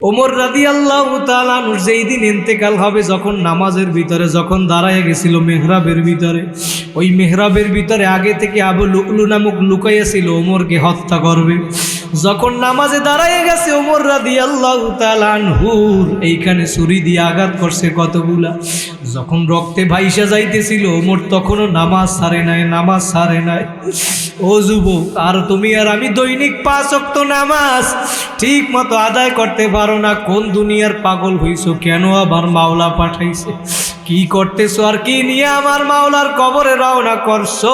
ওমর রাদিয়াল্লাহু তাআলা আনহু যেই দিন ইন্তেকাল হবে, যখন নামাজের ভিতরে যখন দাঁড়ায় গেছিল মেহরাবের ভিতরে, ওই মেহরাবের ভিতরে আগে থেকে আবু লুলু নামক লুকাইয়া ছিল ওমরকে হত্যা করবে। যখন নামাজে দাঁড়ায় গেছে ওমর রাদিয়াল্লাহু তাআলা আনহুর এইখানে ছুরি দিয়ে আঘাত করছে কতগুলা। যখন রক্তে ভাইসা যাইতেছিল ওমর তখনও নামাজ ছাড়ে নাই। ও যুবক, আর তুমি আর আমি দৈনিক 5 ওয়াক্ত নামাজ ঠিক মতো আদায় করতে পারো না। কোন দুনিয়ার পাগল হইছো? কেন আবার মাওলা পাঠাইছে? কি করতেছো আর কি নিয়ে আমার মাওলার কবরে রওনা করছো?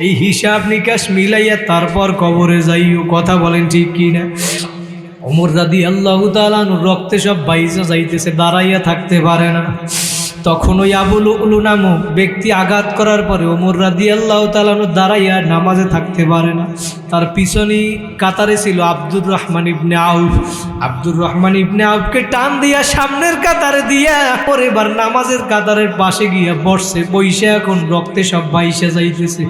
এই হিসাব নিকাশ মিলাইয়া তারপর কবরে যাইও। কথা বলেন ঠিক কি না? ওমর রাদিয়াল্লাহু তাআলা আনহুর রক্তে সব বাইসা যাইতেছে, দাঁড়াইয়া থাকতে পারে না। তখন ওই আবু লুলু নামক ব্যক্তি আঘাত করার পরে ওমর রাদিয়াল্লাহু তাআলা আনহু দাঁড়াইয়া নামাজে থাকতে পারে না। তার পিছনে কাতারে ছিল আব্দুর রহমান ইবনে আউফ। আব্দুর রহমান ইবনে আউফকে টান দিয়া সামনের কাতারে দিয়া পরে এবার নামাজের কাতারের পাশে গিয়া বসছে। বইসে এখন রক্তে সব বাইসা যাইতেছে।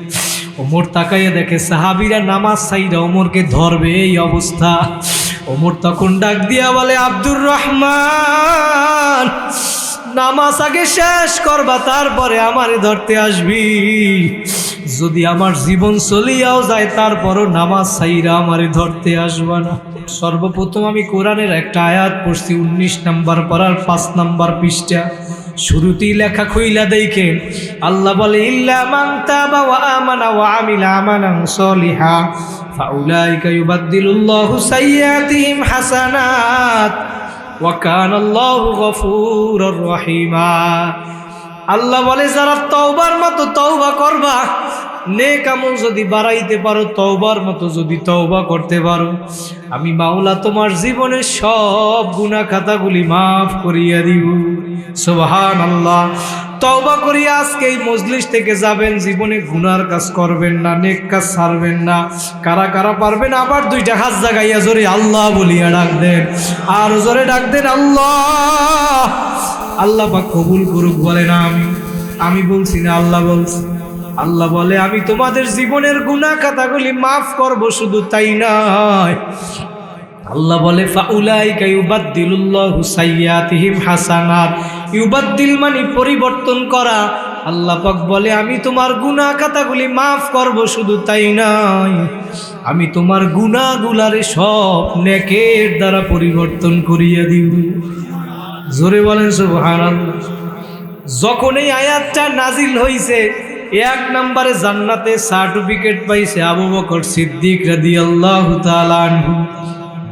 ওমর তাকাইয়া দেখে সাহাবীরা নামাজ ছাইরা ওমরকে ধরবে, এই অবস্থা। ওমর তখন ডাক দিয়া বলে, আব্দুর রহমান, নামাজ আগে শেষ করবা, তারপরে আমারে ধরতে আসবি। যদি আমার জীবন চলিয়াও যায় তারপরও নামাজ ছাইরা আমারে ধরতে আসবা না। সর্বপ্রথম আমি কোরআনের একটা আয়াত পড়ছি, 19 নম্বর পড়ার 5 নম্বর পৃষ্ঠা। শুরুতেই লেখা খুইলা দেখেন, আল্লাহ বলে, ইল্লা মান তাবা ওয়া আমানা ওয়া আমিলা আমালান সলিহা ফাউলাইকা ইউবাদদিলুল্লাহু সাইয়্যাতিহিম হাসানাত ওয়া কানাল্লাহু গফুরুর রহিমা। আল্লাহ বলে, যারা তওবার মতো তওবা করবা, নেক আমল যদি বাড়াইতে পারো, তওবার মতো যদি তওবা করতে পারো, আমি মাওলা তোমার জীবনের সব গুনাহ খাতাগুলি মাফ করিয়া দিব। সুবহানাল্লাহ। তওবা করিয়া আজকে এই মজলিস থেকে যাবেন, জীবনে গুনার কাজ করবেন না, নেক কাজ ছাড়বেন না। কারা কারা পারবেন আবার 2টা হাত জাগাইয়া জোরে আল্লাহ বলিয়া ডাক দেন, আর জোরে ডাক দেন আল্লাহ। আল্লাহ পাক কবুল করুক। বলে না আমি বলছি না, আল্লাহ বলছে। আল্লাহ বলে, আমি তোমাদের জীবনের গুনাহ খাতাগুলি মাফ করব। শুধু তাই নয়, আল্লাহ বলে, ফাউলাইকা ইউবাদদিলুল্লাহু সাইয়্যাতিহিম হাসানাত। ইউবাদদিল মানে পরিবর্তন করা। আল্লাহ পাক বলে, আমি তোমার গুনাহ খাতাগুলি মাফ করব। শুধু তাই নয়, আমি তোমার গুনাহগুলারে সব নেকের দ্বারা পরিবর্তন করিয়া দিব। জোরে বলেন সুবহানাল্লাহ। যখন এই আয়াতটা নাজিল হইছে, 1 নম্বরে জান্নাতে সার্টিফিকেট পাইছে আবু বকর সিদ্দিক রাদিয়াল্লাহু তাআলা আনহু।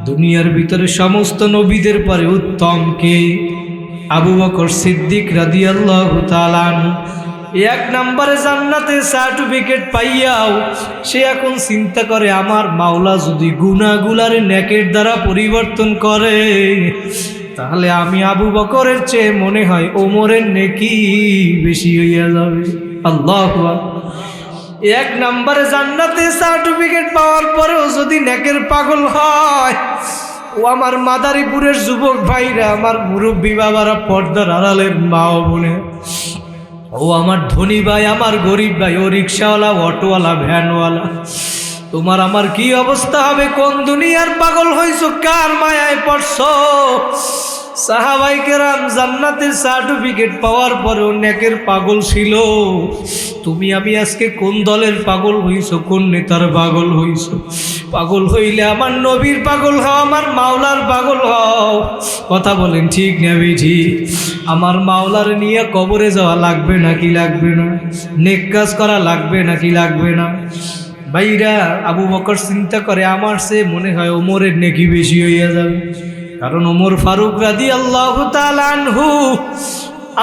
দুনিয়ার ভিতরে সমস্ত নবীদের পরে উত্তম কে? আবু বকর সিদ্দিক রাদিয়াল্লাহু তাআলা আনহু। 1 নম্বরে জান্নাতে সার্টিফিকেট পাইয়াও সে এখন চিন্তা করে, আমার মাওলা যদি গুনাহগুলারে নেকের দ্বারা পরিবর্তন করে, তাহলে আমি আবু বকরের চেয়ে মনে হয় ওমরের নেকি বেশি হইয়া যাবে। আল্লাহু আকবার। 1 নম্বরে জান্নাতে সার্টিফিকেট পাওয়ার পরেও যদি নেকের পাগল হয়, ও আমার মাদারীপুরের যুবক ভাইরা, আমার মুরব্বী বাবারা, পর্দার আড়ালের মা ও বোনে, ও আমার ধনী ভাই, আমার গরিব ভাই, ও রিক্সাওয়ালা, অটোওয়ালা, ভ্যানওয়ালা, তোমার আমার কি অবস্থা হবে? কোন দুনিয়ার পাগল হইছো? কার মায়ায় পড়ছো? সাহাবায়ে কেরাম জান্নাতের সার্টিফিকেট পাওয়ার পরেও নেকের পাগল ছিল। তুমি আমি আজকে কোন দলের পাগল হইছো? কোন নেতার পাগল হইছো? পাগল হইলে আমার নবীর পাগল হও, আমার মাওলার পাগল হও। কথা বলেন ঠিক না বেঠি? আমার মাওলার নিয়ে কবরে যাওয়া লাগবে নাকি লাগবে না? নেক কাজ করা লাগবে নাকি লাগবে না? ভাইরা, আবু বকর চিন্তা করে, আমার সে মনে হয় ওমরের নেকি বেশি হইয়া যাবে। কারণ ওমর ফারুক রাদিয়াল্লাহু তাআলা আনহু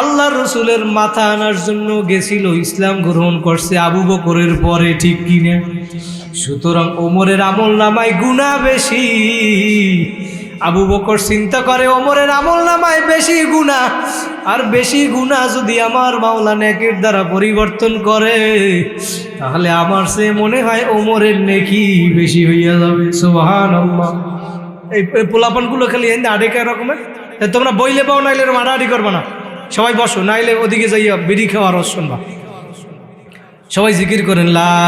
আল্লাহ রসুলের মাথা আনার জন্য গেছিল, ইসলাম গ্রহণ করছে আবু বকরের পরে, ঠিক কিনা? সুতরাং ওমরের আমল নামায় গুনাহ বেশি। আবু বকর চিন্তা করে, ওমরের আমল নামায় বেশি গুনাহ, আর বেশি গুনাহ যদি আমার মাওলা নেকের দ্বারা পরিবর্তন করে, তাহলে আমার সে মনে হয় ওমরের নেকি বেশি হইয়া যাবে। সুবহানাল্লাহ। এই পোলাপানগুলো খালি আডেকা রকমের, তোমরা বইলে পাও, নাইলে আডাআডি করবা না। সবাই বসো, নাইলে ওদিকে যাইয়া বিড়ি খাওয়ার শুনবা। সবাই জিকির করেন, লা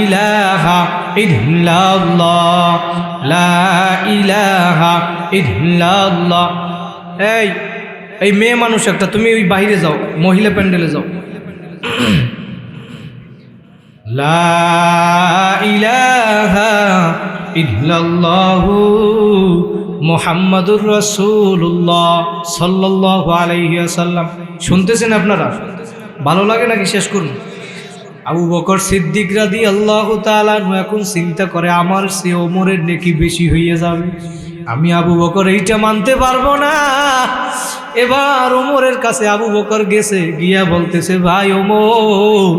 ইলাহা ইল্লাল্লাহ, লা ইলাহা ইল্লাল্লাহ। এই মেয়ে মানুষ একটা, তুমি ওই বাইরে যাও, মহিলা প্যান্ডেলে যাও। লা ইলাহা ইল্লাল্লাহু মুহাম্মাদুর রাসূলুল্লাহ সাল্লাল্লাহু আলাইহি ওয়াসাল্লাম। শুনতেছেন আপনারা? ভালো লাগে নাকি শেষ করুন? আবু বকর সিদ্দিক রাদিয়াল্লাহু তাআলা এখন চিন্তা করে, আমার সে ওমরের নেকি বেশি হয়ে যাবে, আমি আবু বকর এইটা মানতে পারবো না। এবার ওমরের কাছে আবু বকর গেছে, গিয়া বলতেছে, ভাই ওমর,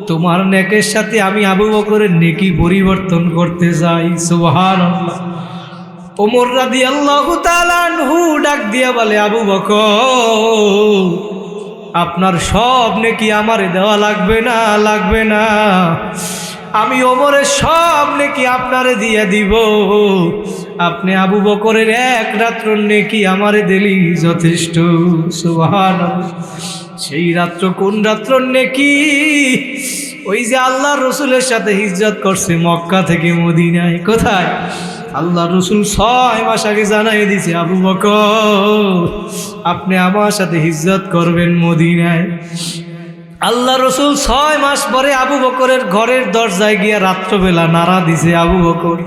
তোমার নেকের সাথে আমি আবু বকরের নেকি পরিবর্তন করতে চাই। সুবহানাল্লাহ। ওমর রাদিয়াল্লাহু তাআলা আনহু ডাক দিয়া বলে, আবু বকর, আপনার সব নেকি আমারে দেওয়া লাগবে না, লাগবে না, আমি ওমরের সব নেকি আপনারে দিয়ে দিব। আপনি আবু বকরের এক রাত্র নেকি আমারে দিলি যথেষ্ট। সুবহানাল্লাহ। সেই রাত্র কোন রাত্র নেকি? ওই যে আল্লাহ রসুলের সাথে হিজরত করছে মক্কা থেকে মদিনায়। কোথায়? আল্লাহ রসুল 6 মাস আগে জানাই দিছে, আবু বকর, আপনি আমার সাথে হিজরত করবেন মদিনায়। আল্লাহ রসুল 6 মাস পরে আবু বকরের ঘরের দরজায় গিয়া রাত্রবেলা নাড়া দিছে। আবু বকর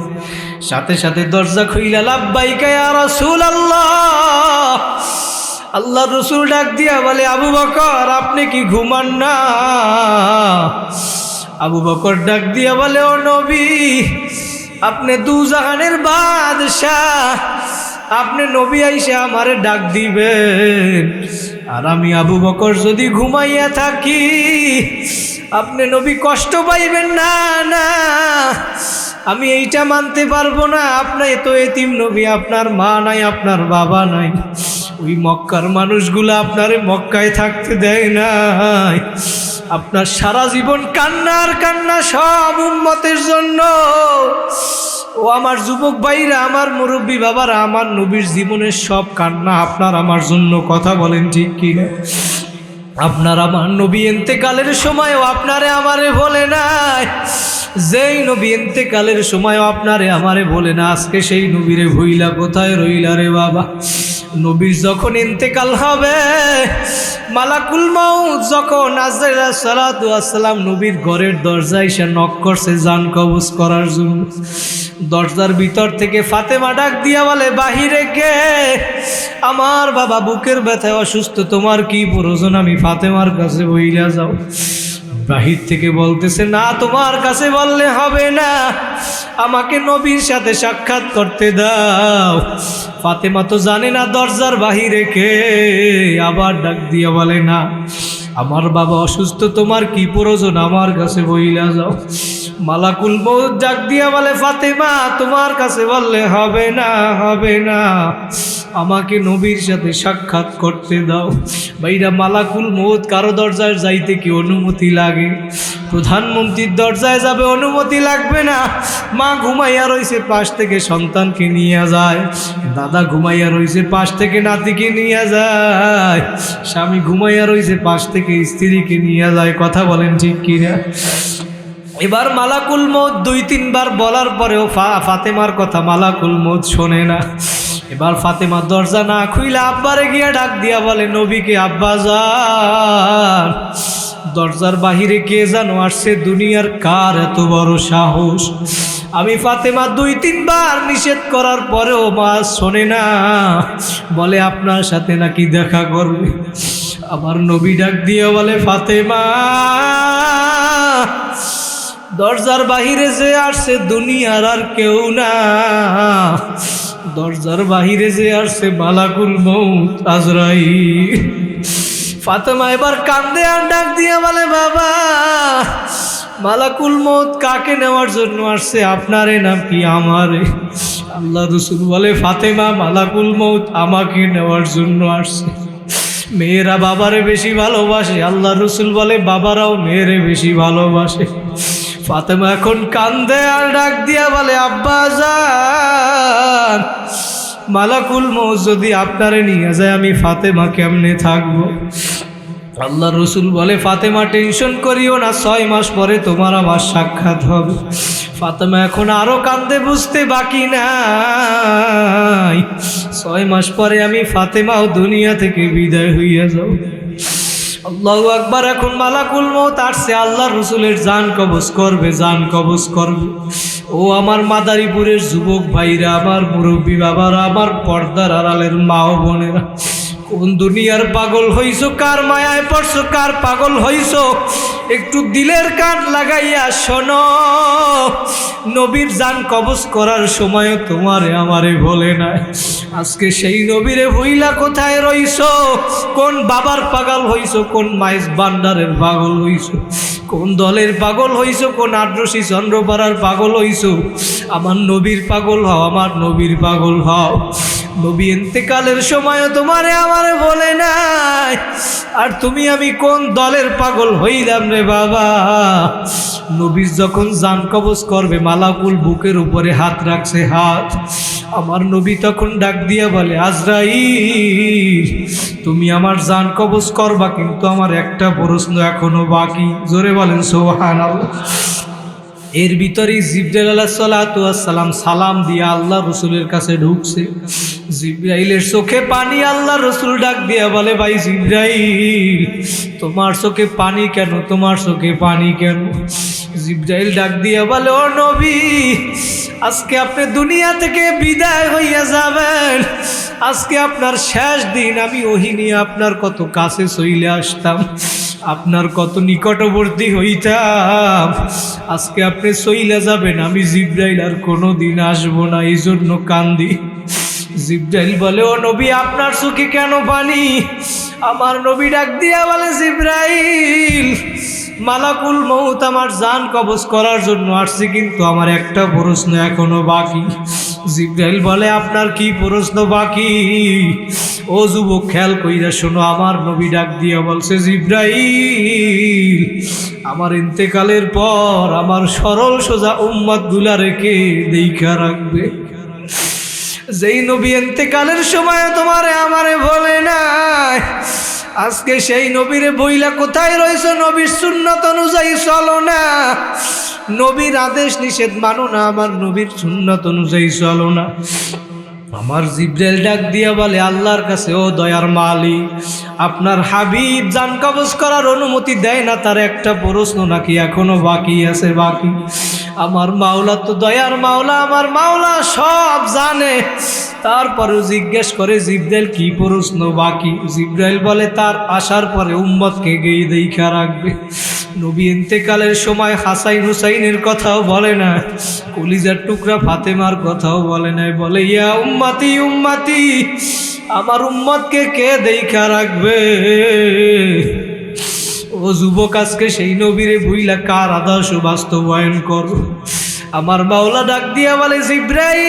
সাথে সাথে দরজা খুইলা, লাব্বাইকা ইয়া রাসূলুল্লাহ। আল্লাহ রসুল ডাক দিয়া বলে, আবু বকর, আপনি কি ঘুমান না? আবু বকর ডাক দিয়া বলে, ও নবী, আপনি দুজাহানের বাদশাহ, আপনি নবী আইসা আমারে ডাক দিবেন, আর আমি আবু বকর যদি ঘুমাইয়া থাকি আপনি নবী কষ্ট পাইবেন না। না, আমি এইটা মানতে পারবো না। আপনার তো এতিম নবী, আপনার মা নাই, আপনার বাবা নাই, ওই মক্কার মানুষগুলো আপনারে মক্কায় থাকতে দেয় নাই। আপনার সারা জীবন কান্নার কান্না সব উম্মতের জন্য। ও আমার যুবক ভাইরা, আমার মুরব্বী বাবারা, আমার নবীর জীবনের সব কান্না আপনার আমার জন্য। কথা বলেন ঠিক কিনা? আপনার আমার নবী ইন্তেকালের সময়ও আপনারে আমারে বলে নাই, যেই নবী ইন্তেকালের সময়ও আপনারে আমারে বলে না, আজকে সেই নবীরে ভুইলা কোথায় রইলা রে বাবা? নবীর যখন ইন্তেকাল হবে, মালাকুল মাউত যখন আজরাইল সালাতু ওয়াসসালাম নবীর ঘরের দরজায় এসে নক করছে জান কবজ করার জন্য, দরজার ভিতর থেকে ফাতেমা ডাক দিয়া বলে, বাহিরে কে? আমার বাবা বুকের ব্যথায় অসুস্থ, তোমার কি প্রয়োজন? আমি ফাতেমার কাছে বইলা যাও। বাহির থেকে বলতেছে, না, তোমার কাছে বললে হবে না, আমাকে নবীর সাথে সাক্ষাৎ করতে দাও। ফাতেমা তো জানে না দরজার বাহিরে কে। আবার ডাক দিয়া বলে, না, আমার বাবা অসুস্থ, তোমার কি প্রয়োজন? আমার কাছে বইলা যাও। মালাকুল মউত ডাক দিয়া বলে, ফাতেমা, তোমার কাছে বললে হবে না, হবে না, আমাকে নবীর সাথে সাক্ষাৎ করতে দাও। ভাইরা, মালাকুল মউত কারো দরজায় যাইতে কি অনুমতি লাগে? প্রধানমন্ত্রীর দরজায় যাবে, অনুমতি লাগবে না। মা ঘুমাইয়া রইছে, পাশ থেকে সন্তানকে নিয়ে যায়। দাদা ঘুমাইয়া রইছে, পাশ থেকে নাতিকে নিয়ে যায়। স্বামী ঘুমাইয়া রইছে, পাশ থেকে স্ত্রীকে নিয়ে যায়। কথা বলেন ঠিক কিনা? এবার মালাকুল মউত 2-3 বার বলার পরেও ফাতেমার কথা মালাকুল মউত শোনে না। এবার ফাতেমা দরজা না খুইলা আব্বারে গিয়া ডাক দিয়া বলে, নবীকে আব্বা যান, দরজার বাহিরে কে জানো আসছে? দুনিয়ার কার এত বড় সাহস? আমি ফাতেমা 2-3 বার নিষেধ করার পরেও মা শোনে না, বলে আপনার সাথে নাকি দেখা করবে। আবার নবী ডাক দিয়া বলে, ফাতেমা, দরজার বাহিরে যে আসছে দুনিয়ার আর কেউ না, দরজার বাহিরে যে আসছে মালাকুল মউত আজরাইল। ফাতেমা এবার কান্দে আর ডাক দিয়া বলে, বাবা, মালাকুল মউত কাকে নেওয়ার জন্য আসছে? আপনারে নাকি আমারে? আল্লাহ রাসূল বলে, ফাতেমা, মালাকুল মউত আমাকে নেওয়ার জন্য আসছে। মেয়েরা বাবারে বেশি ভালোবাসে, আল্লাহ রাসূল বলে বাবারাও মেয়েরে বেশি ভালোবাসে। ফাতেমা এখন কান্দে আর ডাক দিয়া বলে, আব্বা যান, মালাকুল মউত যদি আপনারে নিয়ে যায় আমি ফাতেমা কেমনে থাকবো? আল্লাহ রসুল বলে, ফাতেমা টেনশন করিও না, 6 মাস পরে তোমার আমার সাক্ষাৎ হবে। ফাতেমা এখন আরো কান্দে, বুঝতে বাকি নাই 6 মাস পরে আমি ফাতেমাও দুনিয়া থেকে বিদায় হইয়া যাব। আল্লাহু আকবার। এখন মালাকুল মউত আসছে, আল্লাহ রসুলের জান কবজ করবে, জান কবজ করবে। ও আমার মাদারীপুরের যুবক ভাইরা, আমার মুরব্বী বাবারা, আমার পর্দার আড়ালের মা ও বোনেরা, কোন দুনিয়ার পাগল হইছো, কার মায়ায় পড়ছো, কার পাগল হইছো, একটু দিলের কান লাগাইয়া শোনো। নবীর জান কবজ করার সময় তোমারে আমারে বলে নাই। আজকে সেই নবীরে ভুইলা কোথায় রইছো? কোন বাবার পাগল হইছো, কোন মাইজ ভান্ডারের পাগল হইছো, কোন দলের পাগল হইছো, কোন আদ্রসী চন্দ্রপাড়ার পাগল হইছো? আমার নবীর পাগল হও, আমার নবীর পাগল হও। নবী ইন্তেকালের সময় তোমারে আমারে বলে নাই, আর তুমি আমি কোন দলের পাগল হইলাম রে বাবা? নবীর যখন জান কবজ করবে, মালাকুল বুকের উপরে হাত রাখছে, হাত। আমার নবী তখন ডাক দিয়া বলে, আজরাইল তুমি আমার জান কবজ করবা, কিন্তু আমার একটা প্রশ্ন এখনো বাকি। জোরে বলেন সুবহানাল্লাহ। এর ভিতরেই জিবরাইল আলাইহিস সালাতু ওয়াস সালাম সালাম দিয়ে আল্লাহ রসুলের কাছে ঢুকছে। জিবরাইলের চোখে পানি। আল্লাহ রসুল ডাক দিয়া বলে, ভাই জিবরাইল তোমার চোখে পানি কেন, তোমার চোখে পানি কেন? জিবরাইল ডাক দিয়া বলে, ও নবী, আজকে আপনি দুনিয়া থেকে বিদায় হইয়া যাবেন, আজকে আপনার শেষ দিন। আমি ওহী নিয়ে আপনার কত কাছে চলে আসতাম, আপনার কত নিকটবর্তী হইতাম, আজকে আপনি চইলা যাবেন, আমি জিবরাইল আর কোনো দিন আসবো না, এই জন্য কান্দি। জিবরাইল বলে, ও নবী আপনার চোখে কেন পানি? আমার নবী ডাক দিয়া বলে, জিবরাইল মালাকুল মউত আমার জান কবজ করার জন্য আসছে, কিন্তু আমার একটা প্রশ্ন এখনো বাকি। জিবরাইল বলে, আপনার কি প্রশ্ন বাকি? ও যুবক খেয়াল কইরা শোনো। আমার নবী ডাক দিয়া বলছে, জিবরাইল আমার ইন্তেকালের পর আমার সরল সোজা উম্মত গুলা রেখে দেইখা রাখবে। যেই নবী ইন্তেকালের সময় তোমারে আমারে বলে নাই, আজকে সেই নবীরে বইলা কোথায় রইছো? নবীর সুন্নত অনুযায়ী চলো না, নবীর আদেশ নিষেধ মানো না, আমার নবীর সুন্নত অনুযায়ী চলো না। আমার জিবরাইল ডাক দিয়া বলে, আল্লাহর কাছে, ও দয়ার মালিক, আপনার হাবিব জান কবজ করার অনুমতি দেয় না, তার একটা প্রশ্ন নাকি এখনো বাকি আছে? বাকি। আমার মাওলা তো দয়ার মাওলা, আমার মাওলা সব জানে, তারপরেও জিজ্ঞেস করে, জিবরাইল কি প্রশ্ন বাকি? জিবরাইল বলে, তার আসার পরে উম্মতকে গিয়ে দেইখা রাখবে। নবী ইন্তেকালের সময় হাসাইন হুসাইনের কথাও বলে না, কলিজার টুকরা ফাতেমার কথাও বলে নাই। বলে, ইয়া উম্মতি উম্মতি, আমার উম্মতকে কে দেইখা রাখবে? ও যুবক, আজকে সেই নবীরে ভুইলা কার আদর্শ বাস্তবায়ন করো? আমার মাওলা ডাক দিয়া বলে, জিবরাইল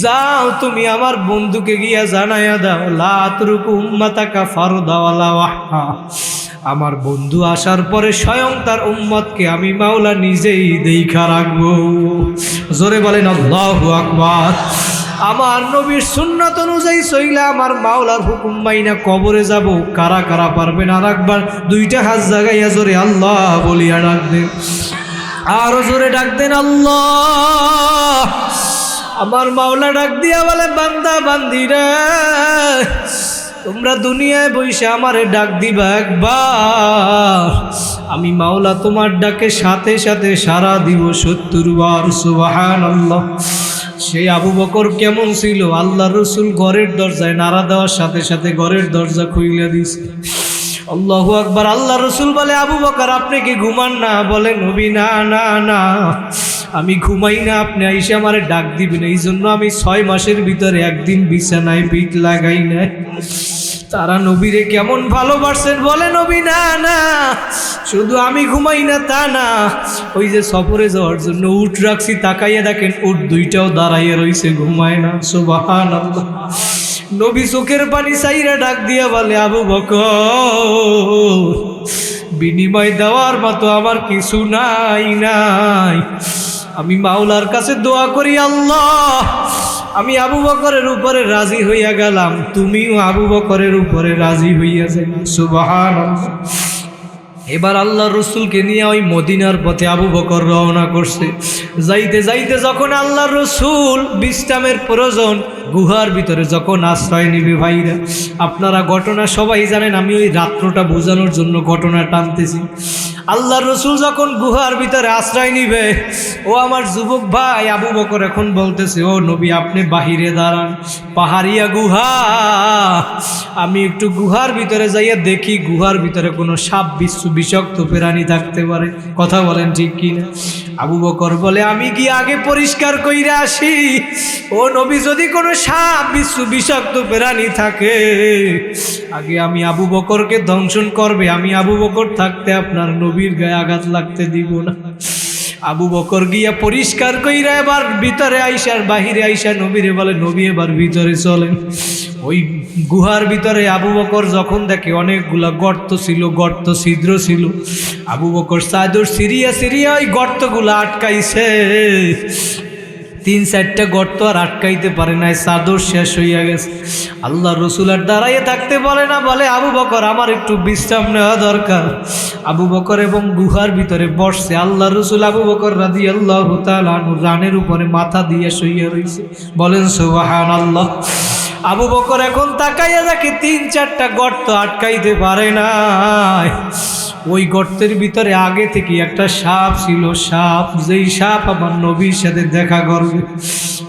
যাও, তুমি আমার বন্ধুকে গিয়া জানাইয়া দাও, লা আতরুকু উম্মাতাকা ফারদা ওয়ালা ওয়াহা। আমার বন্ধু আসার পরে স্বয়ং তার উম্মতকে আমি মাওলা নিজেই দেইখা রাখবো। জোরে বলেন আল্লাহু আকবার। আমার নবীর সুন্নাত অনুযায়ী চইলা আমার মাওলার হুকুম মাইনা কবরে যাব, কারা কারা পারবেন? আর একবার দুইটা হাত জাগাইয়া জোরে আল্লাহ বলিয়া ডাক দেন, আরো জোরে ডাক দেন আল্লাহ। আমার মাওলা ডাক দিয়া বলে, বান্দা বান্দিরা, তোমরা দুনিয়ায় বসে আমারে ডাক দিবা একবার, আমি মাওলা তোমার ডাকে সাথে সাথে সাড়া দিব ৭০ বার। সুবহানাল্লাহ। সেই আবু বকর কেমন ছিল? আল্লাহ রসুল ঘরের দরজায় নাড়া দেওয়ার সাথে সাথে ঘরের দরজা খুইলা দিছে। আল্লাহু আকবার। আল্লাহ রসুল বলে, আবু বকর আপনি কি ঘুমান না? বলে, নবী না না না, আমি ঘুমাই না, আপনি আইসা আমারে ডাক দিবেন, এই জন্য আমি 6 মাসের ভিতরে একদিন বিছানায় পিঠ লাগাই না। তারা নবীরে কেমন ভালোবাসেন? বলে, নবী না না, শুধু আমি ঘুমাই না তা না, ওই যে সফরে যাওয়ার জন্য উট রাখছি, তাকাইয়া দেখেন উট দুইটাও দাঁড়াইয়া রইছে, ঘুমায় না। সুবহানাল্লাহ। নবী চোখের পানি চাইরা ডাক দিয়া বলে, আবু বকর বিনিময় দেওয়ার মতো আমার কিছু নাই নাই, আমি মাওলার কাছে দোয়া করি, আল্লাহ আমি আবু বকরের উপরে রাজি হইয়া গেলাম, তুমিও আবু বকরের উপরে রাজি হইয়া যাবে। সুবহানাল্লাহ। এবার আল্লাহ রসুলকে নিয়ে ওই মদিনার পথে আবু বকর রওনা করছে। যাইতে যাইতে যখন আল্লাহ রসুল বিশ্রামের প্রয়োজন, গুহার ভিতরে যখন আশ্রয় নিবে, ভাইরা আপনারা ঘটনা সবাই জানেন, আমি ওই রাত্রটা বোঝানোর জন্য ঘটনা টানতেছি। আল্লাহ রসুল যখন গুহার ভিতরে আশ্রয় নিবে, ও আমার যুবক ভাই আবু বকর এখন বলতেছে, ও নবী আপনি বাহিরে দাঁড়ান, পাহাড়িয়া গুহা, আমি একটু গুহার ভিতরে যাইয়া দেখি গুহার ভিতরে কোনো সাপ বিচ্ছু বিষাক্ত প্রাণী থাকতে পারে। কথা বলেন ঠিক কিনা? আবু বকর বলে, আমি কি আগে পরিষ্কার কইরা আসি? ও নবী, যদি কোনো সাপ বিচ্ছু বিষাক্ত প্রাণী থাকে আগে আমি আবু বকরকে দংশন করবে, আমি আবু বকর থাকতে আপনার নবীর গায়ে আঘাত লাগতে দিব না। আবু বকর গিয়া পরিষ্কার কইরা এবার ভিতরে আইসার বাহিরে আইসা নবীরে বলে, নবী এবার ভিতরে চলেন। ওই গুহার ভিতরে আবু বকর যখন দেখে অনেকগুলা গর্ত ছিল, গর্ত ছিদ্র ছিল, আবু বকর চাদর সিরিয়া সিরিয়া ওই গর্তগুলা আটকাইছে। 3-4টা গর্ত আর আটকাইতে পারে নাই, চাদর শেষ হইয়া গেছে। আল্লাহ রসুল আর দাঁড়াইয়ে থাকতে বলে না, বলে আবু বকর আমার একটু বিশ্রাম নেওয়া দরকার। আবু বকর এবং গুহার ভিতরে বসছে। আল্লাহ রসুল আবু বকর রাদিয়াল্লাহু তাআলা আনহু রানের উপরে মাথা দিয়ে শুইয়া রইছে। বলেন সুবহানাল্লাহ। আবু বকর এখন তাকাইয়া দেখে 3-4টা গর্ত আটকাইতে পারে নাই। ওই গর্তের ভিতরে আগে থেকে একটা সাপ ছিল, সাপ, যেই সাপ আমার নবীর সাথে দেখা করবে।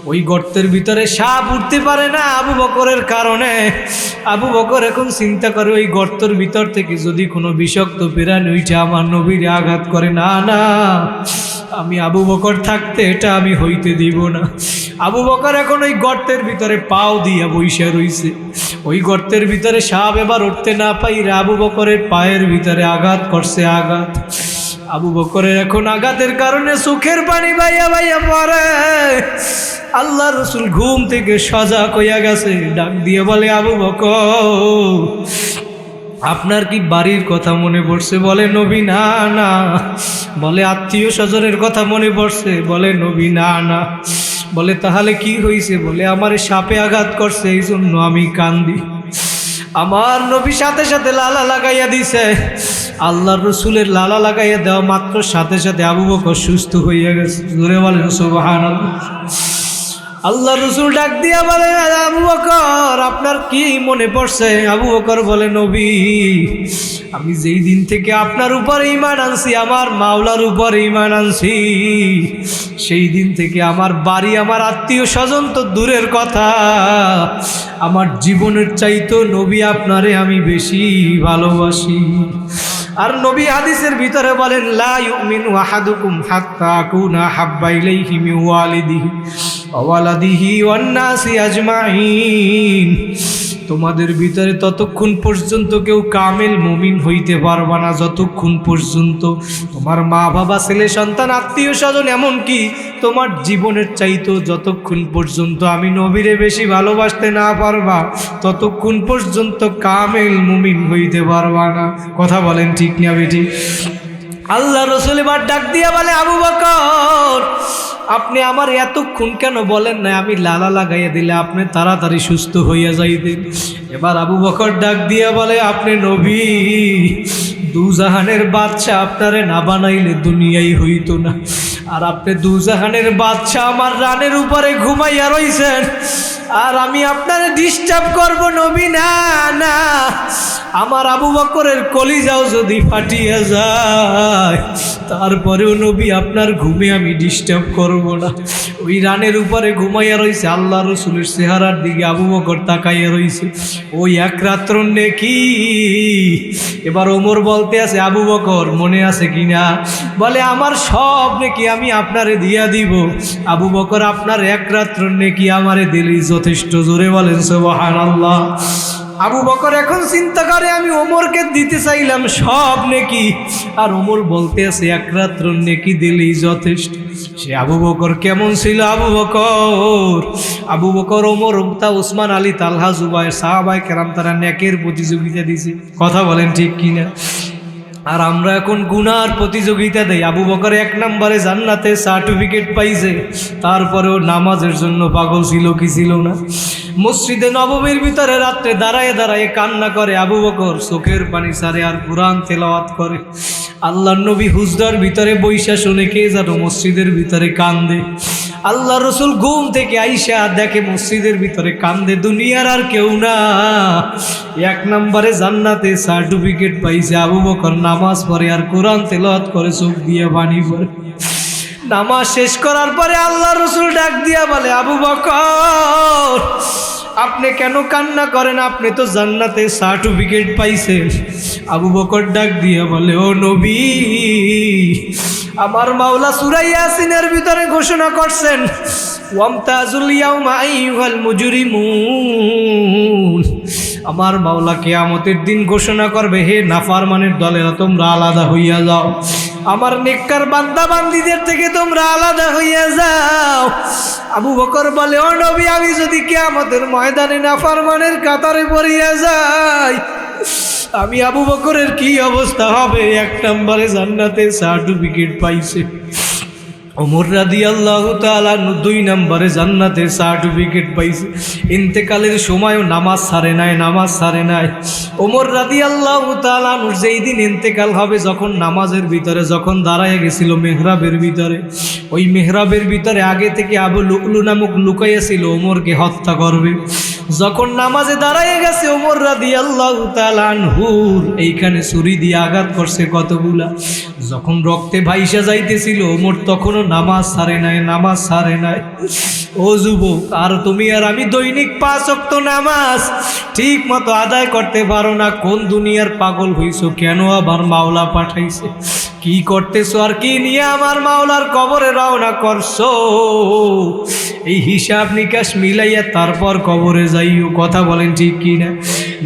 ওই গর্তের ভিতরে সাপ উঠতে পারে না আবু বকরের কারণে। আবু বকর এখন চিন্তা করে, ওই গর্তের ভিতর থেকে যদি কোনো বিষাক্ত প্রাণী উঠে আমার নবীর আঘাত করে, না না, আমি আবু বকর থাকতে এটা আমি হইতে দিব না। আবু বকর এখন ওই গর্তের ভিতরে পাও দিয়া বইসা রইছে। ওই গর্তের ভিতরে সাপ এবার উঠতে না পাইরা আবু বকরের পায়ের ভিতরে আঘাত করছে, আঘাত। আবু বকরের এখন আঘাতের কারণে চোখের পানি বাইয়া বাইয়া পড়ে। আল্লাহ রসুল ঘুম থেকে সজাগ হইয়া গেছে, ডাক দিয়ে বলে, আবু বকর আপনার কি বাড়ির কথা মনে পড়ছে? বলে নবী না না। বলে আত্মীয় স্বজনের কথা মনে পড়ছে? বলে নবী না না। বলে তাহলে কি হয়েছে? বলে আমার সাপে আঘাত করছে, এই জন্য আমি কান্দি। আমার নবী সাথে সাথে লালা লাগাইয়া দিছে। আল্লাহর রসুলের লালা লাগাইয়া দেওয়া মাত্র সাথে সাথে আবু বকর সুস্থ হইয়া গেছে। জোরে বলেন সুবহানাল্লাহ। আল্লাহ রসুল ডাক দিয়া বলে, আবু বকর আপনার কি মনে পড়ছে? আবু বকর বলে, নবী আমি যেই দিন থেকে আপনার উপরে ঈমান আনছি, আমার মাওলার উপরে ঈমান আনছি, সেই দিন থেকে আমার বাড়ি, আমার আত্মীয় স্বজন তো দূরের কথা, আমার জীবনের চাইতো নবী আপনারে আমি বেশি ভালোবাসি। আর নবী হাদিসের ভিতরে বলেন, লা ইউমিনু আহাদুকুম হাত্তা আকুনা হাব্বা ইলাইহি মিন ওয়ালিদিহি ওয়া ওয়ালাদিহি ওয়ান নাসি আজমাইন। তোমাদের ভিতরে ততক্ষণ পর্যন্ত কেউ কামেল মুমিন হইতে পারবা না যতক্ষণ পর্যন্ত তোমার মা বাবা, ছেলে সন্তান, আত্মীয় স্বজন, এমনকি তোমার জীবনের চাইতো যতক্ষণ পর্যন্ত আমি নবীরে বেশি ভালোবাসতে না পারবা ততক্ষণ পর্যন্ত কামেল মুমিন হইতে পারবা না। কথা বলেন ঠিক না বেটি? আল্লাহ রসুল এবার ডাক দিয়া বলে, আবু বকর আপনি আমার এতক্ষণ কেন বলেন না আমি লালা লাগাইয়া দিলে আপনি তাড়াতাড়ি সুস্থ হইয়া যাইতেন? এবার আবু বকর ডাক দিয়া বলে, আপনি নবী, দুজাহানের বাদশা আপনারে না বানাইলে দুনিয়াই হইতো না। আর আপনি দুজাহানের বাদশা আমার রানের উপরে ঘুমাইয়া রইছেন, আর আমি আপনারে ডিস্টার্ব করব? নবী না না। আমার আবু বকরের কলিজাও যদি ফাটিয়া যায় তারপরেও নবী আপনার ঘুমে আমি ডিস্টার্ব করব না। ওই রানের উপরে ঘুমাইয়া রইছে, আল্লাহ রসুলের চেহারার দিকে আবু বকর তাকাইয়া রইছে। ওই এক রাত্র নেকি। এবার ওমর বলতে আছে, আবু বকর মনে আছে কিনা? বলে আমার সব নেকি আমি আপনারে দিয়া দিব। আবু বকর আপনার এক রাত্র নেকি আমারে দিলেই যথেষ্ট। জোরে বলেন সুবহানাল্লাহ। আবু বকর এখন চিন্তা করে, আমি ওমরকে দিতে চাইলাম সব নেকি, আর ওমর বলতে আছে এক রাত্র নেকি দিলেই যথেষ্ট। সে আবু বকর কেমন ছিল? আবু বকর ওমর, উসমান, আলী, তালহা, জুবায়ের, সাহাবায়ে কেরাম তারা নেকের প্রতিযোগিতা দিছে। কথা বলেন ঠিক কিনা? আর আমরা এখন গুনার প্রতিযোগিতা দেই। আবু বকর 1 নম্বরে জান্নাতে সার্টিফিকেট পাইছে, তারপরেও নামাজের জন্য পাগল ছিল কি ছিল না? মসজিদে নববীর ভিতরে রাত্রে দাঁড়ায় দাঁড়ায় কান্না করে আবু বকর, চোখের পানি ছাড়ে আর কুরআন তেলাওয়াত করে। আল্লাহর নবী হুজরার ভিতরে বৈশা শুনে কে যেন মসজিদের ভিতরে কান্দে। আল্লাহ রসুল ঘুম থেকে আইসা দেখে মসজিদের ভিতরে কান্দে দুনিয়ার আর কেউ না, 1 নম্বরে জান্নাতে সার্টিফিকেট পাইছে আবু বকর। নামাজ পড়ে আর কোরআন তেলাওয়াত করে, চোখ দিয়ে পানি পড়ে। নামাজ শেষ করার পরে আল্লাহ রসুল ডাক দিয়া বলে, আবু বকর আপনি কেন কান্না করেন? আপনি তো জান্নাতে সার্টিফিকেট পাইছেন। আবু বকর ডাক দিয়া বলে, ও নবী, আমার মাওলা সূরা ইয়াসিনের ভিতরে ঘোষণা করছেন, ওয়ামতাজুল ইয়াউমা আইয়ুহাল মুজরিমুন। আমার মাওলা কিয়ামতের দিন ঘোষণা করবে, হে নাফরমানের দলেরা তোমরা আলাদা হইয়া যাও, আমার নেককার বান্দা বান্দীদের থেকে তোমরা আলাদা হইয়া যাও। আবু বকর বলে, ও নবী, আমি যদি কিয়ামতের ময়দানে নাফরমানের কাতারে পড়িয়া যাই, আমি আবু বকরের কি অবস্থা হবে? 1 নম্বরে জান্নাতে সার্টিফিকেট পাইছে। ওমর রাদিয়াল্লাহু তাআলা 2 নম্বরে জান্নাতের সার্টিফিকেট পাইছে। ইন্তেকালের সময়ও নামাজ ছাড়ে নাই। ওমর রাদিয়াল্লাহু তাআলা যেই দিন ইন্তেকাল হবে, যখন নামাজের ভিতরে যখন দাঁড়ায় গেছিল মেহরাবের ভিতরে, ওই মেহরাবের ভিতরে আগে থেকে আবু লুকলু নামক লুকাইয়া ছিল ওমরকে হত্যা করবে। যখন নামাজে দাঁড়ায় গেছে, ওমর রাদিয়াল্লাহু তাআলা আনহুর এইখানে ছুরি দিয়ে আঘাত করছে কতগুলা। যখন রক্তে ভাইসা যাইতেছিল, ওমর তখনও নামাজ ছাড়ে নাই। ও যুবক, আর তুমি আর আমি দৈনিক 5 ওয়াক্ত নামাজ ঠিক মতো আদায় করতে পারো না। কোন দুনিয়ার পাগল হইছো? কেন আবার মাওলা পাঠাইছে? কি করতেছো আর কি নিয়ে আমার মাওলার কবরে রওনা করছো? এই হিসাব নিকাশ মিলাইয়া তারপর কবরে যাইও। কথা বলেন ঠিক কি না?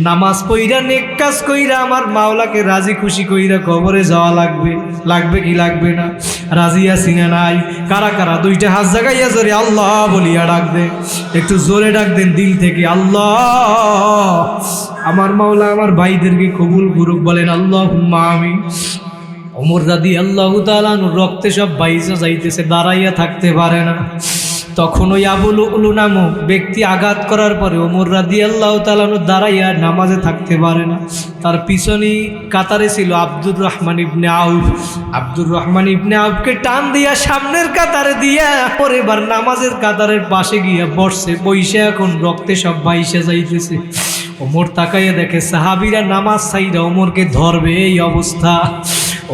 নামাজ পইরা নেক কাজ কইরা আমার মাওলাকে রাজি খুশি কইরা কবরে যাওয়া লাগবে কি লাগবে না? রাজি আছি না নাই? কারা কারা 2টা হাত জাগাইয়া জোরে আল্লাহ বলিয়া ডাক দেন, একটু জোরে ডাক দেন দিল থেকে, আল্লাহ। আমার মাওলা আমার ভাইদেরকে কবুল করুক, বলেন আল্লাহুম্মা আমিন। ওমর রাদিয়াল্লাহু তাআলা রক্তে সব বাইসা যাইতেছে, দাঁড়াইয়া থাকতে পারে না। তখন ওই আবু লুলু নামক ব্যক্তি আঘাত করার পরে ওমর রাদিয়াল্লাহু তাআলা দাঁড়াইয়া নামাজে থাকতে পারে না। তার পিছনে কাতারে ছিল আব্দুর রহমান ইবনে আউফ। আব্দুর রহমান ইবনে আউফকে টান দিয়া সামনের কাতারে দিয়া পরে এবার নামাজের কাতারের পাশে গিয়া বসছে। বইসা এখন রক্তে সব বাইসা যাইতেছে। ওমর তাকাইয়া দেখে সাহাবীরা নামাজ ছাইরা ওমরকে ধরবে, এই অবস্থা।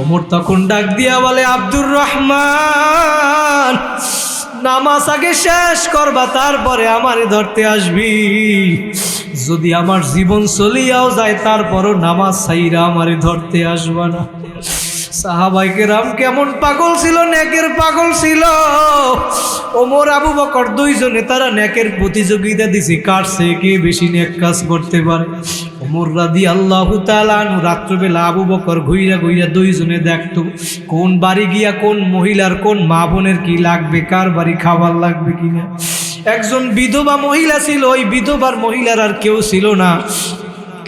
ওমর তখন ডাক দিয়া বলে, আব্দুর রহমান, নামাজ আগে শেষ করবা, তারপরে আমারে ধরতে আসবি। যদি আমার জীবন চলিয়াও যায়, তারপরও নামাজ ছাইরা আমারে ধরতে আসবা না। সাহাবায়ে কেরাম কেমন পাগল ছিল, নেকের পাগল ছিল। ওমর আবু বকর 2 জনে তারা নেকের প্রতিযোগিতা দিছে, কার সে কে বেশি নেক কাজ করতে পারে। ওমর রাদিয়াল্লাহু তাআলা রাত্রবেলা আবু বকর ঘুইরা 2 জনে দেখতো কোন বাড়ি গিয়া কোন মহিলার কোন মা বোনের কি লাগবে, কার বাড়ি খাবার লাগবে কিনা। একজন বিধবা মহিলা ছিল, ওই বিধবার মহিলার আর কেউ ছিল না।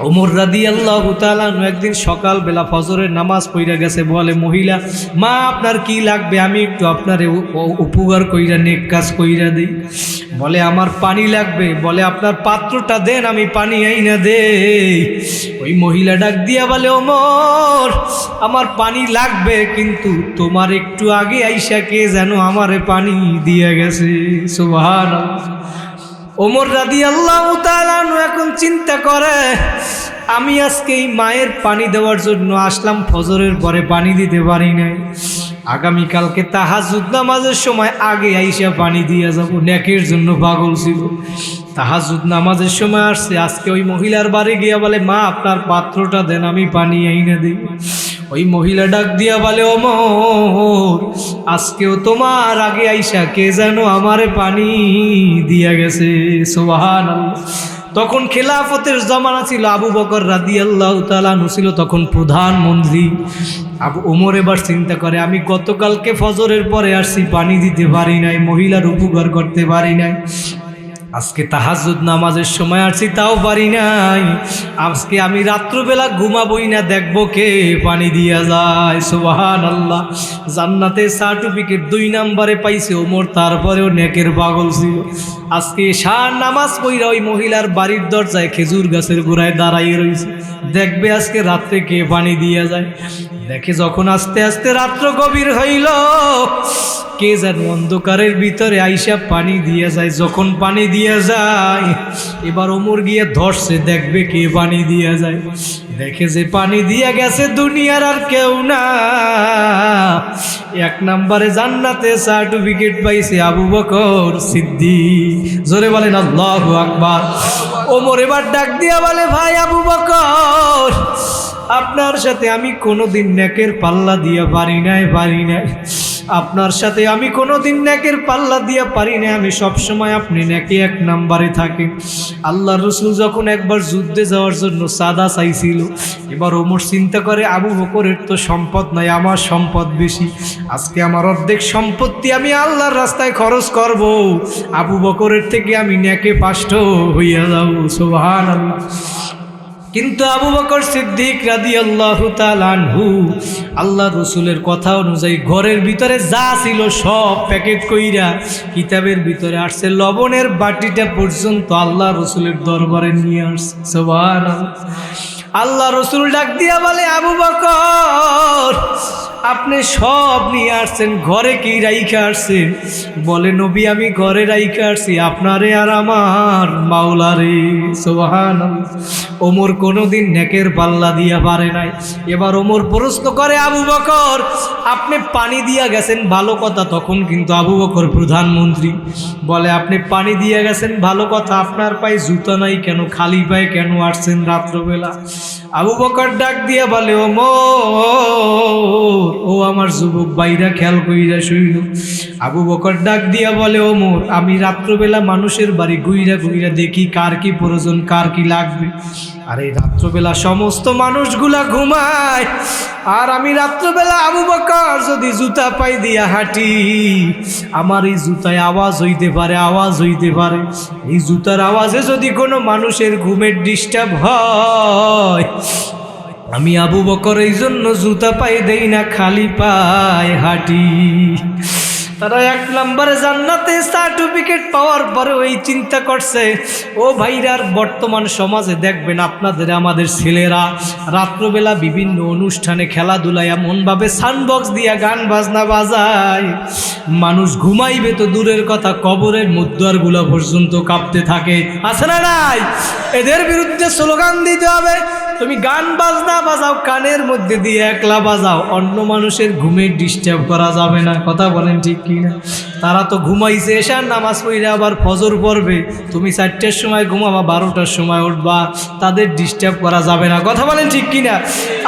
ওমর রাদিয়াল্লাহু তাআলা একদিন সকালবেলা ফজরের নামাজ পড়া গেছে, বলে, মহিলা, মা আপনার কি লাগবে, আমি একটু আপনারে উপকার কইরা নেক কাজ কইরা দিই। বলে, আমার পানি লাগবে। বলে, আপনার পাত্রটা দেন, আমি পানি আইনা দেই। ওই মহিলা ডাক দিয়া বলে, ওমর, আমার পানি লাগবে, কিন্তু তোমার একটু আগে আইসা কে যেন আমারে পানি দিয়া গেছে। সুবহানাল্লাহ। ওমর রাদিয়াল্লাহু তাআলা এখন চিন্তা করে, আমি আজকে এই মায়ের পানি দেওয়ার জন্য আসলাম, ফজরের পরে পানি দিতে পারি নাই। আগামীকালকে তাহাজ্জুদ নামাজের সময় আগে আইসা পানি দিয়ে যাব। নেকের জন্য পাগল ছিল, তাহাজ্জুদ নামাজের সময় আসছে। আজকে ওই মহিলার বাড়ি গিয়া বলে, মা আপনার পাত্রটা দেন, আমি পানি আইনা দিই। ওই মহিলা ডাক দিয়া বলে, ওমর, আজকেও তোমার আগে আইসা কে যেন আমারে পানি দিয়া গেছে। সুবহানাল্লাহ। তখন খেলাফতের জামানা ছিল, আবু বকর রাদিয়াল্লাহু তাআলা ছিল তখন প্রধানমন্ত্রী। ওমর এবার চিন্তা করে, আমি গতকালকে ফজরের পরে আসছি, পানি দিতে পারি নাই, মহিলার উপকার করতে পারি নাই। আজকে তাহাজ্জুদ নামাজের সময় আসছি তাও পারি নাই, আজকে আমি রাত্রবেলা ঘুমাবই না, দেখবো কে পানি দিয়া যায়। সুবহানাল্লাহ। জান্নাতে সার্টিফিকেট 2 নম্বরে পাইছে ওমর, তারপরেও নেকের পাগল ছিল। আজকে এশার নামাজ পড়া ওই মহিলার বাড়ির দরজায় খেজুর গাছের গোড়ায় দাঁড়াইয়ে রয়েছে, দেখবে আজকে রাত্রে কে পানি দিয়া যায়। দেখে যখন আস্তে আস্তে রাত্র গভীর হইল, কে যেন অন্ধকারের ভিতরে আইসা পানি দিয়ে যায়। যখন পানি দিয়ে যায়, এবার ওমর গিয়ে ধরছে, দেখবে কে পানি দিয়ে যায়। দেখে যে পানি দিয়ে গেছে দুনিয়ার আর কেউ না, 1 নম্বরে জান্নাতে সার্টিফিকেট পাইছে আবু বকর সিদ্দিক। জোরে বলেন আল্লাহু আকবার। ওমর এবার ডাক দিয়া বলে, ভাই আবু বকর, আপনার সাথে আমি কোনোদিন নেকের পাল্লা দিয়া পারি নাই, আপনার সাথে আমি কোনোদিন নেকের পাল্লা দিয়া পারি না, আমি সবসময় আপনি নেকে 1 নম্বরে থাকেন। আল্লাহ রসুল যখন একবার যুদ্ধে যাওয়ার জন্য সাদা চাইছিল, এবার ওমর চিন্তা করে, আবু বকরের তো সম্পদ নাই, আমার সম্পদ বেশি, আজকে আমার অর্ধেক সম্পত্তি আমি আল্লাহর রাস্তায় খরচ করব, আবু বকরের থেকে আমি নেকে 5টো হইয়া যাব। সুবহানাল্লাহ। কিন্তু আবু বকর সিদ্দিক রাদিয়াল্লাহু তাআলা আনহু আল্লাহ রসুলের কথা অনুযায়ী ঘরের ভিতরে যা ছিল সব প্যাকেট কইরা কিতাবের ভিতরে আসছে, লবণের বাটিটা পর্যন্ত আল্লাহ রসুলের দরবারে নিয়ে আসছে। সুবহানাল্লাহ। আল্লাহ রসুল ডাক দিয়া বলে, আবু বকর, আপনি সব নিয়ে আসছেন, ঘরে কি রাইখা আসছেন? বলে, নবী, আমি ঘরে রাইখা আসছি আপনারে আর আমার মাওলারে। সুবহানাল্লাহ। ওমর কোনোদিন নেকের পাল্লা দিয়া পারে নাই। এবার ওমর প্রশ্ন করে, আবু বকর, আপনি পানি দিয়া গেছেন ভালো কথা, তখন কিন্তু আবু বকর প্রধানমন্ত্রী। বলে, আপনি পানি দিয়া গেছেন ভালো কথা, আপনার পায়ে জুতা নাই কেন, খালি পায়ে কেন আসছেন রাত্রবেলা? আবু বকর ডাক দিয়া বলে, ওমর, ও আমার যুবক ভাইরা খেয়াল কইরা শুইল। আবু বকর ডাক দিয়া বলে, ওমর, আমি রাত্রবেলা মানুষের বাড়ি ঘুইরা ঘুইরা দেখি কার কি প্রয়োজন, কার কি লাগবে। আর এই রাত্রবেলা সমস্ত মানুষগুলা ঘুমায়, আর আমি রাত্রবেলা আবু বকর যদি জুতা পাই দিয়া হাঁটি, আমার এই জুতায় আওয়াজ হইতে পারে, এই জুতার আওয়াজে যদি কোনো মানুষের ঘুমের ডিস্টার্ব হয়, আমি আবু বকর এই জন্য জুতা পাই দেই না, খালি পায় হাঁটি। তারা 1 নম্বরে জান্নাতে সার্টিফিকেট পাওয়ার পরে ওই চিন্তা করছে, ও ভাইরার, বর্তমান সমাজে দেখবেন আপনাদের আমাদের ছেলেরা রাত্রবেলা বিভিন্ন অনুষ্ঠানে খেলাধুলায় এমনভাবে সাউন্ডবক্স দিয়া গান বাজনা বাজায়, মানুষ ঘুমাইবে তো দূরের কথা, কবরের মুদ্রারগুলো পর্যন্ত কাঁপতে থাকে। আছে না নাই? এদের বিরুদ্ধে স্লোগান দিতে হবে। তুমি গান বাজনা বাজাও, কানের মধ্যে দিয়ে একলা বাজাও, অন্য মানুষের ঘুমের ডিস্টার্ব করা যাবে না। কথা বলেন ঠিক কিনা? তারা তো ঘুমাইছে, এশার নামাজ পড়ে আবার ফজর পড়বে, তুমি 4টার সময় ঘুমাবা, 12টার সময় উঠবা, তাদের ডিস্টার্ব করা যাবে না। কথা বলেন ঠিক কিনা?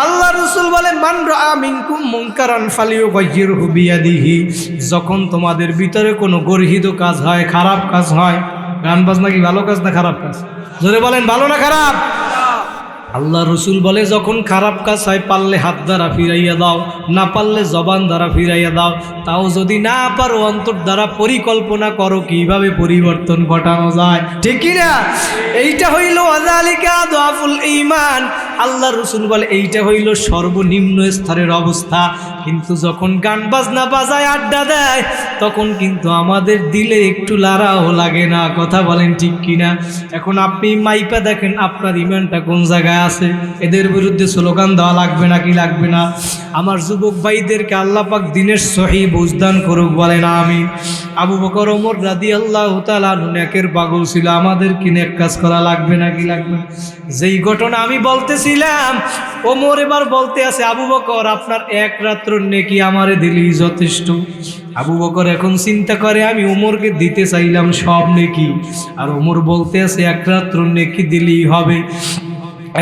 আল্লাহ রসুল বলে, মান রাআ মিনকুম মুনকারান ফালিয়ুগাইয়িরহু বিয়াদিহি। যখন তোমাদের ভিতরে কোনো গর্হিত কাজ হয়, খারাপ কাজ হয়, গান বাজনা কি ভালো কাজ না খারাপ কাজ? জোরে বলেন, ভালো না খারাপ? আল্লাহ রসুল বলে, যখন খারাপ কাজ হয়, পারলে হাত দ্বারা ফিরাইয়া দাও, না পারলে জবান দ্বারা ফিরাইয়া দাও, তাও যদি না পারো অন্তর দ্বারা পরিকল্পনা করো কিভাবে পরিবর্তন ঘটানো যায়। ঠিক কিনা? এইটা হইল ওয়াযালিকা আদআফুল ঈমান। আল্লাহ রসুল বলে, এইটা হইল সর্বনিম্ন স্তরের অবস্থা। কিন্তু যখন গান বাজনা বাজায়, আড্ডা দেয়, তখন কিন্তু আমাদের দিলে একটু লাড়াও লাগে না। কথা বলেন ঠিক কিনা? এখন আপনি মাইপা দেখেন আপনার ইমানটা কোন জায়গায় আছে। এদের বিরুদ্ধে স্লোগান দেওয়া লাগবে না কি লাগবে না? আমার যুবক ভাইদেরকে আল্লাহ পাক দিনের সহি বুঝদান করুক, বলেন আমিন। আবু বকর ওমর রাদিয়াল্লাহু তাআলা আনহু নেকের পাগল ছিল, আমাদের কি নেক কাজ করা লাগবে না কি লাগবে? যেই ঘটনা আমি বলতেছিলাম, ওমর এবার বলতে আছে, আবু বকর, আপনার 1 রাত্র নেকি আমারে দিলেই যথেষ্ট। আবু বকর এখন চিন্তা করে, আমি ওমরকে দিতে চাইলাম সব নেকি, আর ওমর বলতে আছে 1 রাত্র নেকি দিলেই হবে।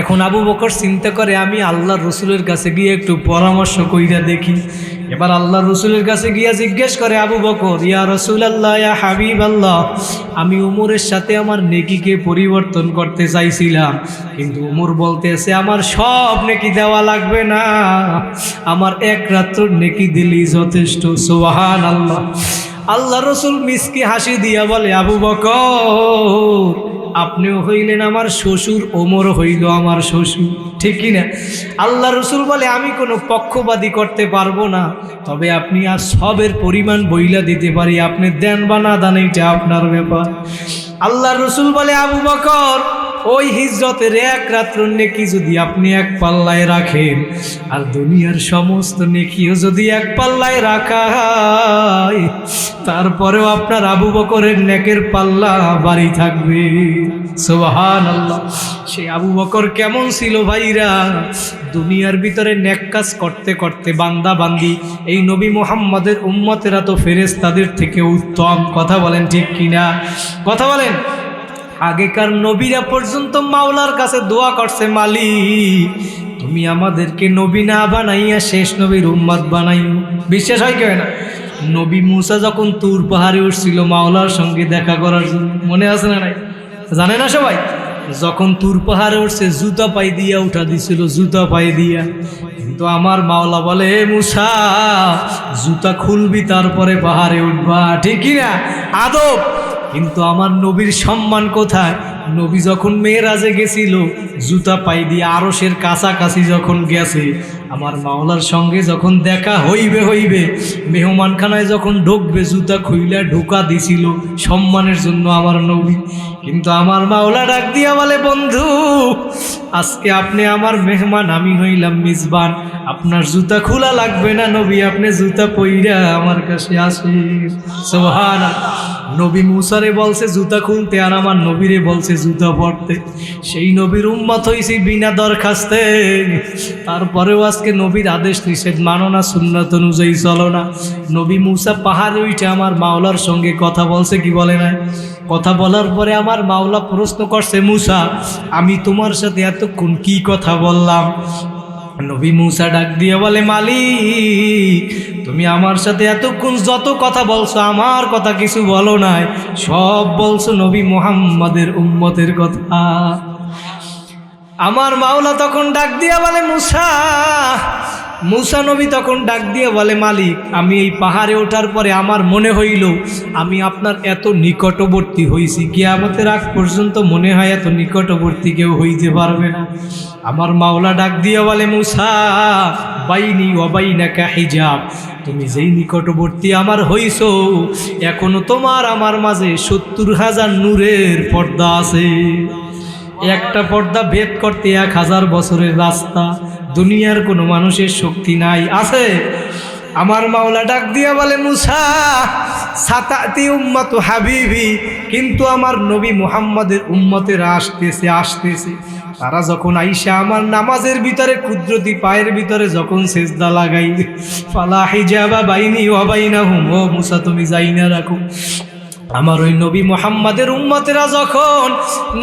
এখন আবু বকর চিন্তা করে, আমি আল্লাহ রসুলের কাছে গিয়ে একটু পরামর্শ কইরা দেখি। এবার আল্লাহ রসুলের কাছে গিয়া জিজ্ঞেস করে, আবু বকর, ইয়া রাসূলুল্লাহ, ইয়া হাবিবাল্লাহ, আমি উমরের সাথে আমার নেকিকে পরিবর্তন করতে চাইছিলাম, কিন্তু উমর বলতেছে আমার সব নেকি দেওয়া লাগবে না, আমার 1 রাত্র নেকি দিলেই যথেষ্ট। সুবহানাল্লাহ। আল্লাহ রসুল মিসকি হাসি দিয়া বলে, আবু বকর আপনিও হইলেন আমার শ্বশুর, ওমর হইল আমার শ্বশুর, ঠিক কিনা? আল্লাহ রসুল বলে, আমি কোনো পক্ষবাদী করতে পারবো না, তবে আপনি আর সবের পরিমাণ বইলা দিতে পারি, আপনি দেন বা না দেন এইটা আপনার ব্যাপার। আল্লাহ রসুল বলে, আবু বকর ওই হিজরতের এক রাত্র নেকি যদি আপনি এক পাল্লায় রাখেন, আর দুনিয়ার সমস্ত নেকিও যদি এক পাল্লায় রাখা হয়, তারপরেও আপনার আবু বকরের নেকের পাল্লা বাড়ি থাকবে। সুবহানাল্লাহ। সেই আবু বকর কেমন ছিল ভাইরা? দুনিয়ার ভিতরে নেক কাজ করতে করতে বান্দা বান্দি, এই নবী মুহাম্মদের উম্মতেরা তো ফেরেশতাদের থেকে উত্তম। কথা বলেন ঠিক কিনা? কথা বলেন। আগেকার নবীরা পর্যন্ত মাওলার কাছে দোয়া করছে, মালিক তুমি আমাদেরকে নবী না বানাইয়া শেষ নবীর উম্মত বানাইও। বিশ্বাস হয় কেউ না? নবী মুসা যখন তুর পাহাড়ে উঠছিল মাওলার সঙ্গে দেখা করার জন্য, মনে আছে না? নাই জানে না সবাই? যখন তুর পাহাড়ে উঠছে জুতা পাই দিয়া উঠা দিছিল, জুতা পাই দিয়া। কিন্তু আমার মাওলা বলে, হে মুসা জুতা খুলবি তারপরে পাহাড়ে উঠবা, ঠিক কিনা? আদব। কিন্তু আমার নবীর সম্মান কোথায়? নবী যখন মেরাজে গেছিল জুতা পাই দিয়ে আরশের কাছাকাছি যখন গেছে, আমার মাওলার সঙ্গে যখন দেখা হইবে মেহমানখানায় যখন ঢুকবে জুতা খুইলা ঢোকা দিছিল সম্মানের জন্য আমার নবী। কিন্তু আমার মাওলা ডাক দিয়া বলে, বন্ধু আজকে আপনি আমার মেহমান, আমি হইলাম মিজবান, আপনার জুতা খোলা লাগবে না নবী, আপনি জুতা পইরা আমার কাছে আসেন। সুবহানাল্লাহ। নবী মুসারে বলছে জুতা খুলতে, আর আমার নবীরে বলছে জুতা পরতে। সেই নবীর উম্মত হইছি বিনা দরখাস্তে, তারপরেও আজকে নবীর আদেশ নিষেধ মানো না, সুন্নাত অনুযায়ী চলো না। নবী মুসা পাহাড়ে উঠে আমার মাওলার সঙ্গে কথা বলছে, কি বলে না? কথা বলার পরে আমার মাওলা প্রশ্ন করছে, মুসা আমি তোমার সাথে এতক্ষণ কি কথা বললাম? নবী মুসা ডাক দিয়ে বলে, মালিক তুমি আমার সাথে এতক্ষণ যত কথা বলছো আমার কথা কিছু বলো নাই, সব বলছো নবী মুহাম্মাদের উম্মতের কথা। আমার মাওলা তখন ডাক দিয়া বলে, মুসা নবী তখন ডাক দিয়ে বলে, মালিক আমি এই পাহাড়ে ওঠার পরে আমার মনে হইল আমি আপনার এত নিকটবর্তী হইছি, কিয়ামতের আগ পর্যন্ত মনে হয় এত নিকটবর্তী কেউ হইতে পারবে না। আমার মাওলা ডাক দিয়ে বলে, মুসা বাইনি ওয়া বাইনাকা হিজাব, তুমি যেই নিকটবর্তী আমার হইছো এখনো তোমার আমার মাঝে ৭০,০০০ নূরের পর্দা আছে। একটা পর্দা ভেদ করতে ১,০০০ বছরের রাস্তা, দুনিয়ার কোনো মানুষের শক্তি নাই, আছে? আমার মাওলা ডাক দিয়া বলে, মুসা সাতাতি উম্মাতু হাবিবি, কিন্তু আমার নবী মুহাম্মাদের উম্মতেরা আসতেছে, তারা যখন আইসা আমার নামাজের ভিতরে কুদরতি পায়ের ভিতরে যখন সেজদা লাগাইবে, ফালা হিজাবা বাইনি ওয়া বাইনাহুম, ও মুসা তুমি যাই না রাখো, আমার ওই নবী মুহাম্মাদের উম্মতেরা যখন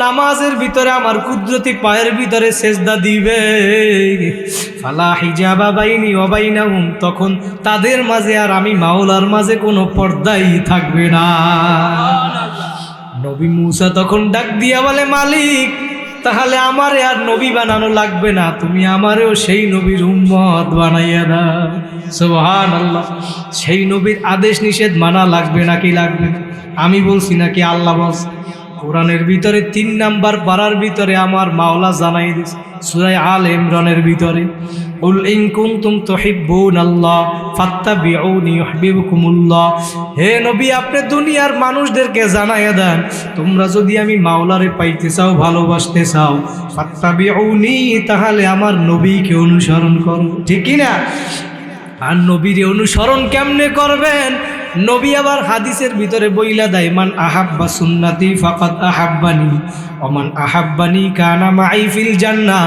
নামাজের ভিতরে আমার কুদরতি পায়ের ভিতরে সেজদা দিবে, ফালা হিজাবা বাইনি ওয়া বাইনাহুম, তখন তাদের মাঝে আর আমি মাওলার মাঝে কোনো পর্দাই থাকবে না। নবী মুসা তখন ডাক দিয়া বলে, মালিক তাহলে আমারে আর নবী বানানো লাগবে না, তুমি আমারেও সেই নবীর উম্মত বানাইয়া দাও। সুবহানাল্লাহ। সেই নবীর আদেশ নিষেধ মানা লাগবে নাকি লাগবে না? আমি বলছি নাকি আল্লাহ বলছে? কোরআনের ভিতরে ৩ নাম্বার পারার ভিতরে আমার মাওলা জানাই দিয়েছে, সূরা আল ইমরানের ভিতরে, কুল ইন কুনতুম তুহিব্বুনাল্লাহ ফাত্তাবিউনি ইউহিব্বুকুমুল্লাহ। হে নবী আপনি দুনিয়ার মানুষদেরকে জানাইয়া দেন, তোমরা যদি আমি মাওলারে পাইতে চাও, ভালোবাসতে চাও, ফাত্তাবিউনি, তাহলে আমার নবীকে অনুসরণ করো, ঠিক কি না? আর নবীর অনুসরণ কেমনে করবেন? নবী আবার হাদিসের ভিতরে বইলা দেয়, মান আহাব্বা সুন্নতি ফাকাদ আহাব্বানি ওয়া মান আহাব্বানি কানা মাই ফিল জান্নাহ।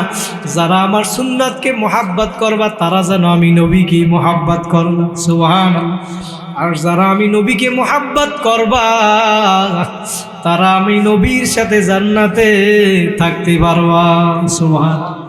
যারা আমার সুন্নাতকে মোহাব্বত করবা তারা যেন আমি নবীকে মোহাব্বত করবা। সুবহানাল্লাহ। আর যারা আমি নবীকে মোহাব্বত করবা তারা আমি নবীর সাথে জান্নাতে থাকতে পারবা। সুবহানাল্লাহ।